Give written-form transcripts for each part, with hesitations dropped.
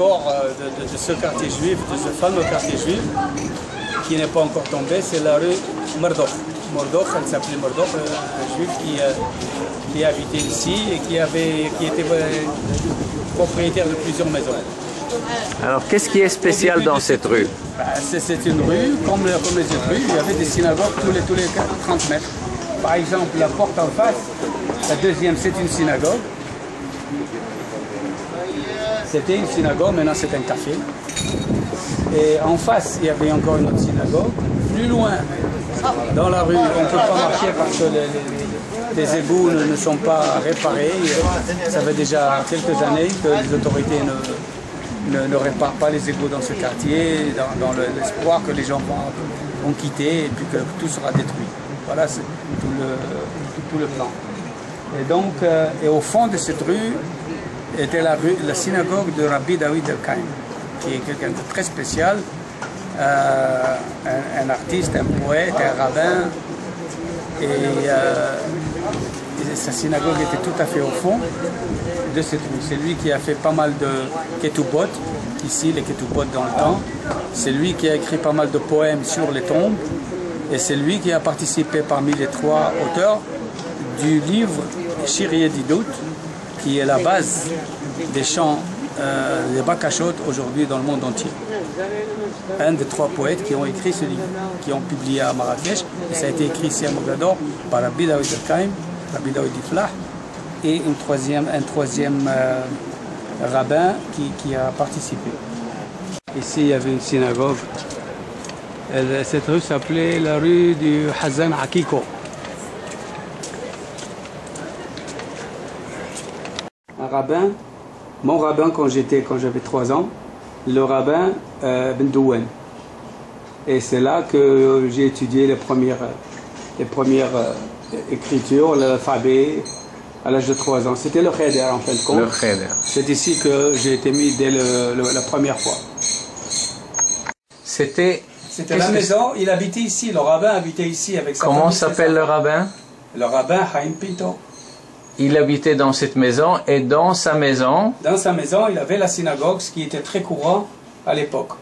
encore de ce quartier juif, de ce fameux quartier juif, qui n'est pas encore tombé, c'est la rue Mordor. Mordor, elle s'appelait Mordor, un juif qui habitait ici et qui était propriétaire de plusieurs maisons. Alors, qu'est-ce qui est spécial dans cette rue? C'est une rue, comme les autres rues, il y avait des synagogues tous les 30 mètres. Par exemple, la porte en face, la deuxième, c'est une synagogue. C'était une synagogue, maintenant c'est un café. Et en face, il y avait encore une autre synagogue. Plus loin, dans la rue, on ne peut pas marcher parce que les égouts ne sont pas réparés. Ça fait déjà quelques années que les autorités ne réparent pas les égouts dans ce quartier, dans l'espoir que les gens vont quitter et puis que tout sera détruit. Voilà, c'est tout le plan. Et donc, et au fond de cette rue était la synagogue de Rabbi David El-Kaim, qui est quelqu'un de très spécial, un artiste, un poète, un rabbin. Et sa synagogue était tout à fait au fond de cette rue. C'est lui qui a fait pas mal de ketubot, ici les ketubot dans le temps. C'est lui qui a écrit pas mal de poèmes sur les tombes. Et c'est lui qui a participé parmi les 3 auteurs du livre Shir Yedidut, qui est la base des chants des Bakashot aujourd'hui dans le monde entier. Un des 3 poètes qui ont écrit ce livre, qui ont publié à Marrakech. Et ça a été écrit ici à Mogador par Rabbi David El-Kaim, Rabbi David Iflah, et un troisième rabbin qui a participé. Ici, il y avait une synagogue. Cette rue s'appelait la rue du Hazan Akiko. Un rabbin, mon rabbin quand j'avais 3 ans, le rabbin Ben Douwen. Et c'est là que j'ai étudié les premières écritures, l'alphabet, à l'âge de 3 ans. C'était le Cheder en fin de compte. Le Cheder. C'est ici que j'ai été mis dès la première fois. C'était la maison, il habitait ici, le rabbin habitait ici avec sa famille. Comment s'appelle le rabbin? Le rabbin Chaim Pinto. Il habitait dans cette maison et dans sa maison... Dans sa maison, il avait la synagogue, ce qui était très courant à l'époque.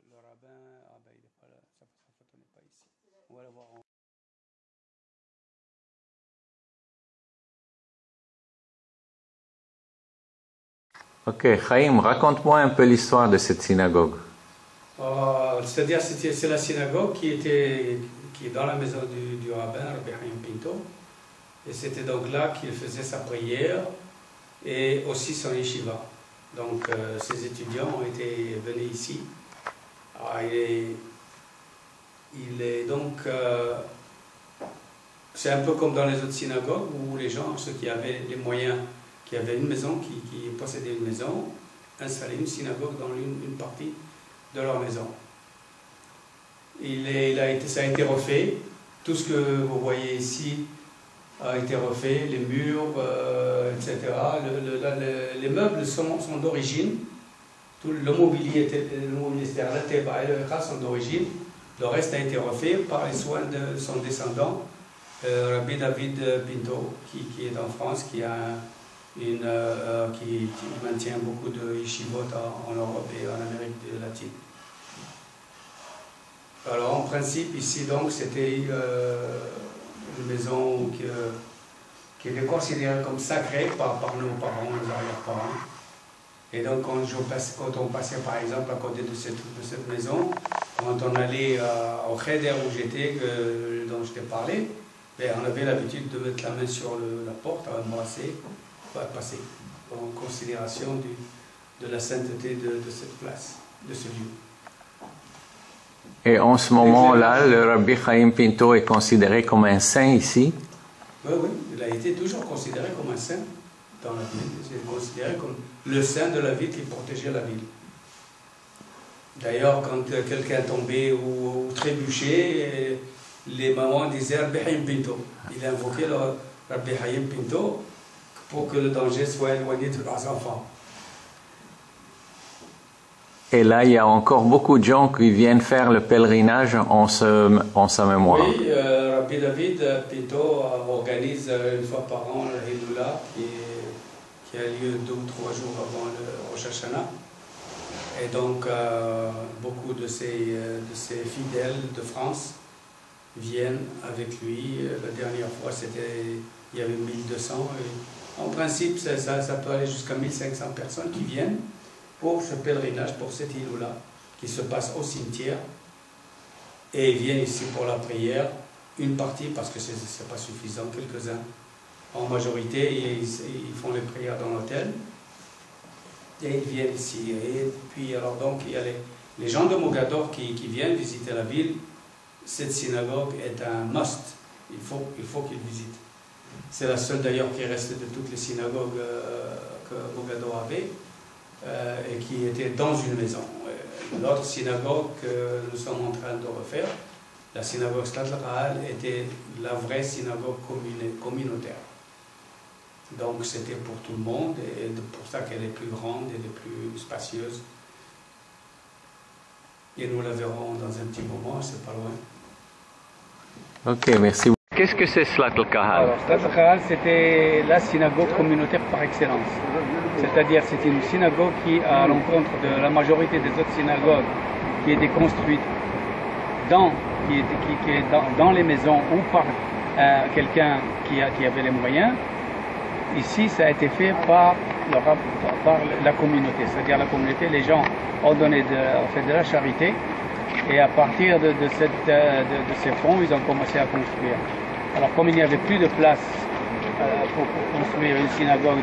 Le rabbin, il n'est pas là, sa photo n'est pas ici. On va la voir en... Ok, Chaim, raconte-moi un peu l'histoire de cette synagogue. C'est-à-dire, c'est la synagogue qui est dans la maison du rabbin, Rabbi Chaim Pinto. Et c'était donc là qu'il faisait sa prière et aussi son yeshiva. Donc, ses étudiants ont été venus ici. Alors, il est donc... c'est un peu comme dans les autres synagogues où les gens, ceux qui avaient les moyens, qui avaient une maison, qui possédaient une maison, installaient une synagogue dans une partie de leur maison. Ça a été refait. Tout ce que vous voyez ici a été refait, les murs, etc. Les meubles sont d'origine. Tout le mobilier, c'est-à-dire la Teba et le Echad sont d'origine. Le reste a été refait par les soins de son descendant, Rabbi David Pinto, qui est en France, qui maintient beaucoup de yeshivot en Europe et en Amérique latine. Alors en principe ici donc c'était une maison qui était considérée comme sacrée par nos parents, nos arrière-parents. Et donc quand on passait par exemple à côté de cette maison, quand on allait au Cheder où j'étais, dont je t'ai parlé, on avait l'habitude de mettre la main sur la porte, à embrasser, passer en considération de la sainteté de cette place, de ce lieu. Et en ce moment-là, le Rabbi Chaim Pinto est considéré comme un saint ici? Oui, il a été toujours considéré comme un saint dans la ville. Il est considéré comme le saint de la ville qui protégeait la ville. D'ailleurs, quand quelqu'un tombait ou trébuchait, les mamans disaient Rabbi Chaim Pinto. Il a invoqué le Rabbi Chaim Pinto pour que le danger soit éloigné de leurs enfants. Et là, il y a encore beaucoup de gens qui viennent faire le pèlerinage en sa mémoire. Oui, Rabbi David Pinto organise une fois par an le Hiloula qui a lieu 2 ou 3 jours avant le Rosh Hashanah. Et donc, beaucoup de ses fidèles de France viennent avec lui. La dernière fois, il y avait 1200. Et en principe, ça peut aller jusqu'à 1500 personnes qui viennent pour ce pèlerinage, pour cette île-là, qui se passe au cimetière. Et ils viennent ici pour la prière. Une partie, parce que ce n'est pas suffisant, quelques-uns. En majorité, ils font les prières dans l'hôtel. Et ils viennent ici. Et puis, alors donc, il y a les gens de Mogador qui viennent visiter la ville. Cette synagogue est un must. Il faut qu'ils visitent. C'est la seule d'ailleurs qui reste de toutes les synagogues que Mogador avait et qui était dans une maison. L'autre synagogue que nous sommes en train de refaire, la synagogue Stade Rahal, était la vraie synagogue communautaire. Donc c'était pour tout le monde et pour ça qu'elle est plus grande et plus spacieuse. Et nous la verrons dans un petit moment, c'est pas loin. Ok, merci. Qu'est-ce que c'est Slat al-Kahal? Alors, Slat al-Kahal, c'était la synagogue communautaire par excellence. C'est-à-dire, c'était une synagogue qui, à l'encontre de la majorité des autres synagogues, qui étaient construites dans les maisons ou par quelqu'un qui avait les moyens. Ici, ça a été fait par la communauté. C'est-à-dire, la communauté, les gens ont fait de la charité. Et à partir de ces fonds, ils ont commencé à construire. Alors comme il n'y avait plus de place pour construire une synagogue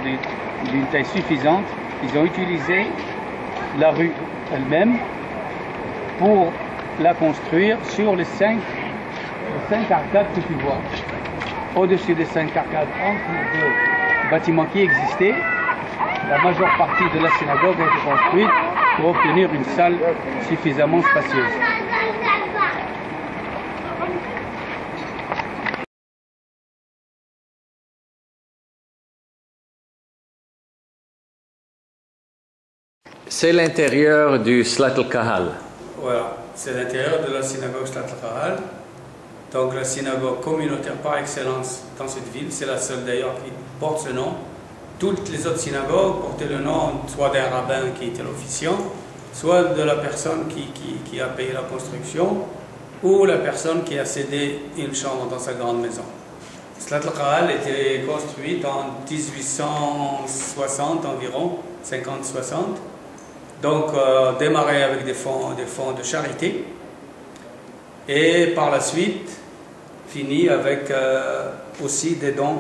d'une taille suffisante, ils ont utilisé la rue elle-même pour la construire sur les 5 arcades que tu vois. Au-dessus des 5 arcades, entre deux bâtiments qui existaient, la majeure partie de la synagogue a été construite pour obtenir une salle suffisamment spacieuse. C'est l'intérieur du Slat al-Kahal. Voilà, c'est l'intérieur de la synagogue Slat al-Kahal. Donc la synagogue communautaire par excellence dans cette ville, c'est la seule d'ailleurs qui porte ce nom. Toutes les autres synagogues portaient le nom soit d'un rabbin qui était l'officiant, soit de la personne qui a payé la construction, ou la personne qui a cédé une chambre dans sa grande maison. Slat al-Kahal était construite en 1860 environ, 50-60. Donc démarré avec des fonds de charité et par la suite fini avec aussi des dons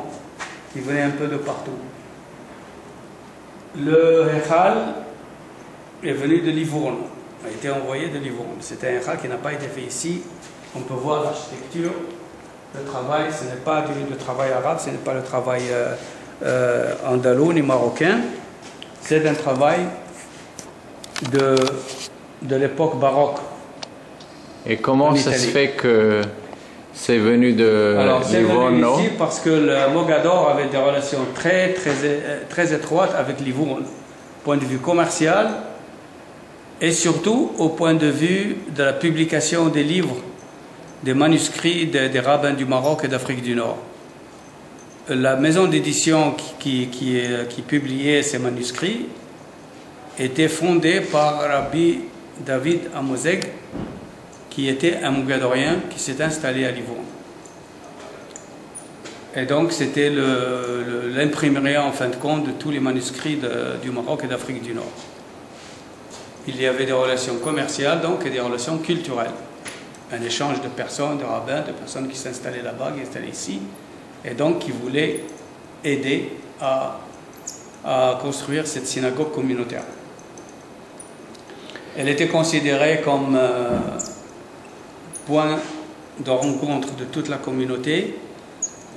qui venaient un peu de partout. Le Heichal est venu de Livourne, a été envoyé de Livourne. C'était un Heichal qui n'a pas été fait ici. On peut voir l'architecture, le travail, ce n'est pas du travail arabe, ce n'est pas le travail andalou ni marocain, c'est un travail de l'époque baroque. Et comment ça se fait que c'est venu de Livourne? C'est venu ici parce que le Mogador avait des relations très étroites avec Livourne, point de vue commercial et surtout au point de vue de la publication des livres, des manuscrits des rabbins du Maroc et d'Afrique du Nord. La maison d'édition qui publiait ces manuscrits était fondée par Rabbi David Amozeg, qui était un Mogadorien qui s'est installé à Livourne. Et donc c'était l'imprimerie en fin de compte de tous les manuscrits du Maroc et d'Afrique du Nord. Il y avait des relations commerciales donc et des relations culturelles. Un échange de personnes, de rabbins, de personnes qui s'installaient là-bas, qui s'installaient ici, et donc qui voulaient aider à construire cette synagogue communautaire. Elle était considérée comme point de rencontre de toute la communauté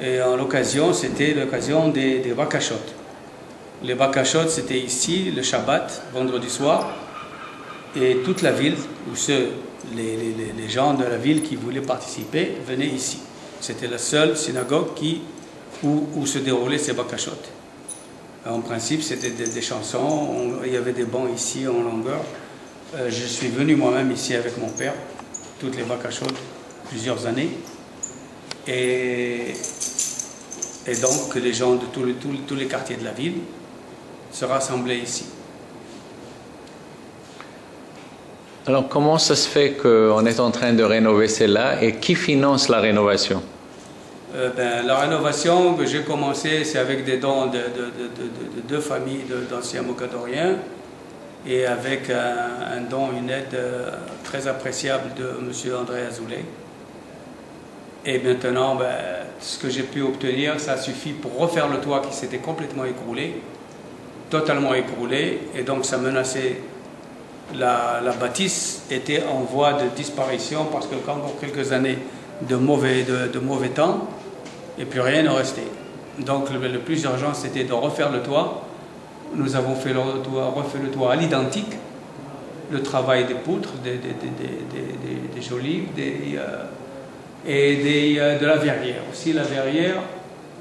et en l'occasion, c'était l'occasion des bakashot. Les bakashot, c'était ici, le Shabbat, vendredi soir, et toute la ville, où les gens de la ville qui voulaient participer venaient ici. C'était la seule synagogue où se déroulaient ces bakashot. En principe, c'était des chansons, il y avait des bancs ici en longueur. Je suis venu moi-même ici avec mon père, toutes les vaches chaudes, plusieurs années. Et donc les gens de tous les quartiers de la ville se rassemblaient ici. Alors comment ça se fait qu'on est en train de rénover celle-là et qui finance la rénovation? La rénovation que j'ai commencé, c'est avec des dons de deux familles d'anciens mogadoriens et avec un don, une aide très appréciable de M. André Azoulay. Et maintenant, ce que j'ai pu obtenir, ça suffit pour refaire le toit qui s'était complètement écroulé, totalement écroulé, et donc ça menaçait, la bâtisse était en voie de disparition parce que pour quelques années de mauvais temps, et plus rien ne restait. Donc le plus urgent, c'était de refaire le toit. Nous avons refait le toit à l'identique, le travail des poutres, des geôliers, de la verrière. Aussi la verrière,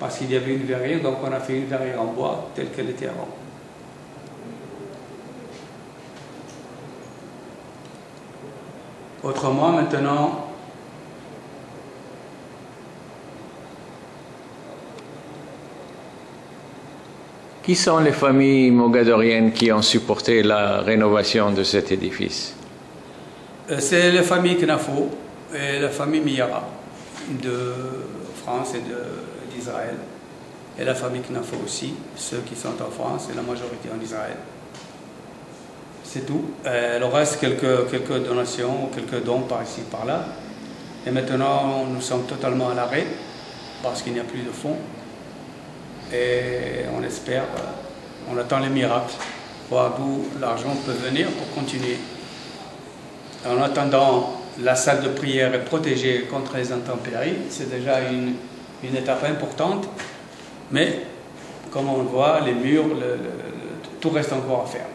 parce qu'il y avait une verrière, donc on a fait une verrière en bois telle qu'elle était avant. Autrement, maintenant, qui sont les familles mogadoriennes qui ont supporté la rénovation de cet édifice? C'est la famille Knafo et la famille Miyara de France et d'Israël. Et la famille Knafo aussi, ceux qui sont en France et la majorité en Israël. C'est tout. Il reste quelques donations, quelques dons par ici, par là. Et maintenant, nous sommes totalement à l'arrêt parce qu'il n'y a plus de fonds. Et on espère, on attend les miracles, voir d'où l'argent peut venir pour continuer. En attendant, la salle de prière est protégée contre les intempéries, c'est déjà une étape importante, mais comme on le voit, les murs, tout reste encore à faire.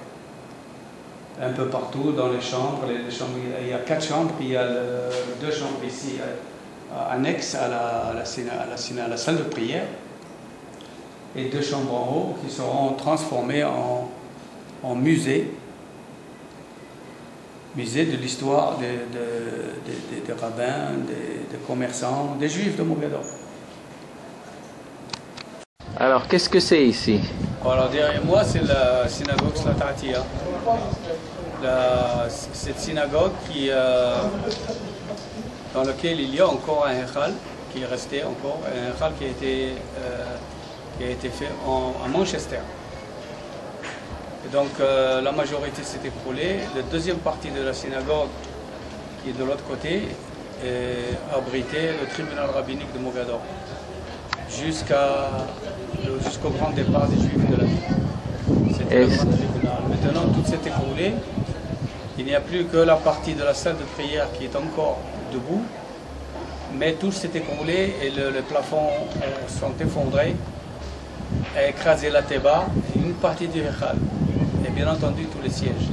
Un peu partout, dans les chambres, il y a 4 chambres, il y a 2 chambres ici annexes à la salle de prière, et 2 chambres en haut qui seront transformées en musée de l'histoire des rabbins, des commerçants, des juifs de Mogador. Alors, qu'est-ce que c'est ici? Alors, derrière moi, c'est la synagogue Slata'atiya. Cette synagogue dans laquelle il y a encore un Echal qui est resté encore, un Echal qui a été fait à Manchester. Et donc la majorité s'est écroulée. La deuxième partie de la synagogue, qui est de l'autre côté, abritait le tribunal rabbinique de Mogador jusqu'au grand départ des Juifs de la ville. C'était le grand tribunal. Maintenant, tout s'est écroulé. Il n'y a plus que la partie de la salle de prière qui est encore debout, mais tout s'est écroulé et les plafonds sont effondrés, a écrasé la Théba et une partie du Echal, et bien entendu tous les sièges.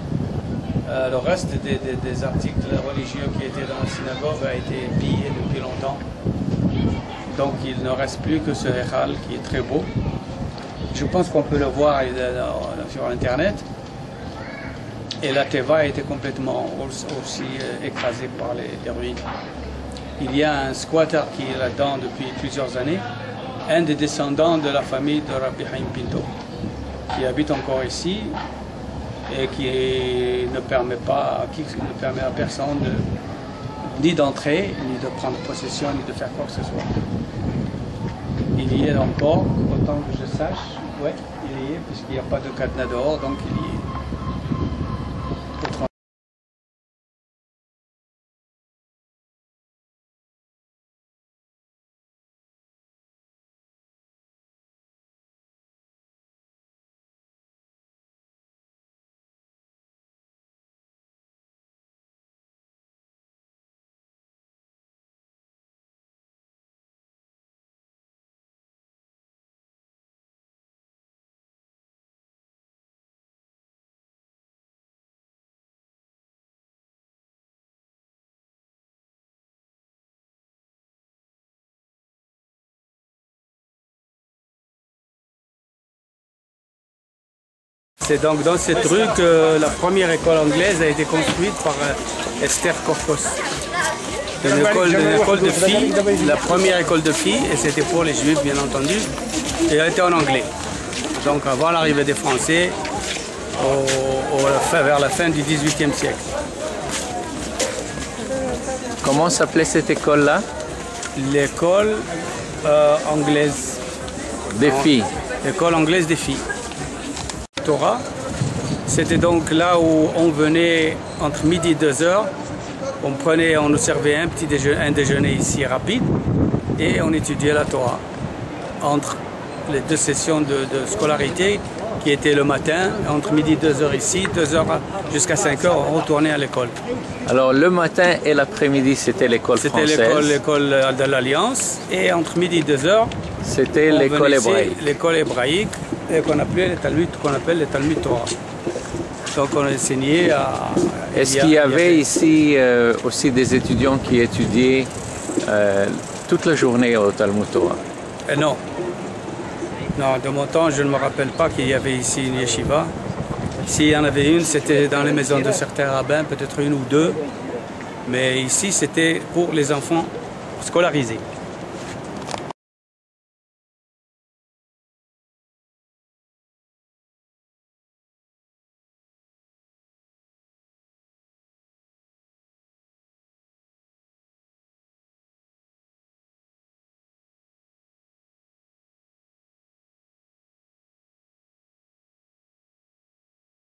Le reste des articles religieux qui étaient dans la synagogue a été pillé depuis longtemps. Donc il ne reste plus que ce Echal qui est très beau. Je pense qu'on peut le voir sur Internet. Et la Teva a été complètement aussi écrasée par les ruines. Il y a un squatter qui est là-dedans depuis plusieurs années, un des descendants de la famille de Rabbi Haim Pinto, qui habite encore ici et qui ne permet à personne ni d'entrer, ni de prendre possession, ni de faire quoi que ce soit. Il y est encore, autant que je sache, ouais, il y est, puisqu'il n'y a pas de cadenas dehors, donc il y est. C'est donc dans cette rue que la première école anglaise a été construite par Esther Korkos. Une école de filles, la première école de filles, et c'était pour les juifs bien entendu, et elle était en anglais. Donc avant l'arrivée des Français, vers la fin du XVIIIe siècle. Comment s'appelait cette école-là? L'école anglaise. Des filles. L'école anglaise des filles. Torah, c'était donc là où on venait entre midi et 2h. On nous servait un déjeuner ici rapide et on étudiait la Torah entre les deux sessions de scolarité qui étaient le matin, entre midi et 2h ici, 2h jusqu'à 5h, on retournait à l'école. Alors le matin et l'après-midi, c'était l'école française. C'était l'école de l'Alliance et entre midi et 2h, c'était l'école hébraïque. L'école hébraïque qu'on appelle le Talmud Torah. Donc on enseignait à... Est-ce qu'il y avait ici aussi des étudiants qui étudiaient toute la journée au Talmud Torah? Non. Non, de mon temps, je ne me rappelle pas qu'il y avait ici une yeshiva. S'il y en avait une, c'était dans les maisons de certains rabbins, peut-être une ou deux. Mais ici, c'était pour les enfants scolarisés.